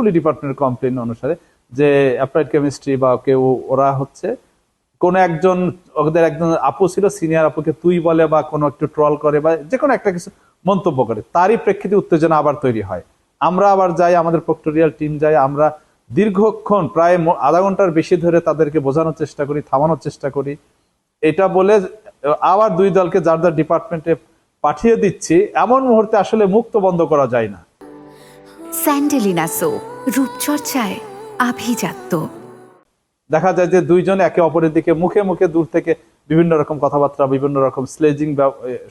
সবগুলি ডিপার্টমেন্টের কমপ্লেন অনুসারে যে অ্যাপ্লাইড কেমিস্ট্রি বা কেউ ওরা হচ্ছে কোন একজন ওদের একজন আপু ছিল, সিনিয়র আপুকে তুই বলে বা কোনো একটু ট্রল করে বা যে কোনো একটা কিছু মন্তব্য করে, তারই প্রেক্ষিতে উত্তেজনা আবার তৈরি হয়। আমরা আবার যাই, আমাদের প্রক্টোরিয়াল টিম যায়, আমরা দীর্ঘক্ষণ প্রায় আধা ঘন্টার বেশি ধরে তাদেরকে বোঝানোর চেষ্টা করি, থামানোর চেষ্টা করি। এটা বলে আবার দুই দলকে যার যার ডিপার্টমেন্টে পাঠিয়ে দিচ্ছি। এমন মুহূর্তে আসলে মুখ তো বন্ধ করা যায় না। স্যান্ডেলিনা সো, রূপচর্চায় আভিজাত্য। দেখা যায় যে দুইজন একে অপরের দিকে মুখে মুখে দূর থেকে বিভিন্ন রকম কথাবার্তা, বিভিন্ন রকম স্লেজিং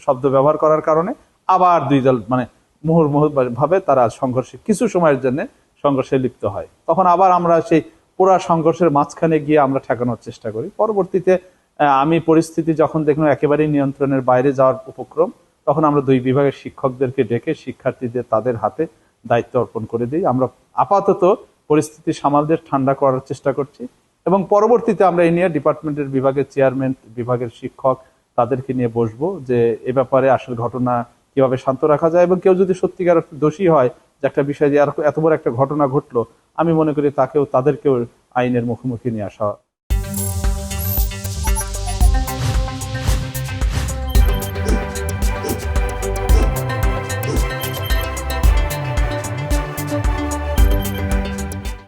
শব্দ ব্যবহার করার কারণে আবার দুই দল মানে মুহুর্মুহু ভাবে তারা সংঘর্ষে কিছু সময়ের জন্য সংঘর্ষে লিপ্ত হয়। তখন আবার আমরা সেই পুরা সংঘর্ষের মাঝখানে গিয়ে আমরা ঠেকানোর চেষ্টা করি। পরবর্তীতে আমি পরিস্থিতি যখন দেখলাম একেবারেই নিয়ন্ত্রণের বাইরে যাওয়ার উপক্রম, তখন আমরা দুই বিভাগের শিক্ষকদেরকে ডেকে শিক্ষার্থীদের তাদের হাতে দায়িত্ব অর্পণ করে দিই। আমরা আপাতত পরিস্থিতি সামালদের ঠান্ডা করার চেষ্টা করছি এবং পরবর্তীতে আমরা এই নিয়ে ডিপার্টমেন্টের বিভাগের চেয়ারম্যান, বিভাগের শিক্ষক তাদেরকে নিয়ে বসবো যে এ ব্যাপারে আসল ঘটনা কিভাবে শান্ত রাখা যায় এবং কেউ যদি সত্যিকার দোষী হয় যে একটা বিষয় যে এত বড় একটা ঘটনা ঘটলো, আমি মনে করি তাদেরকেও আইনের মুখোমুখি নিয়ে আসা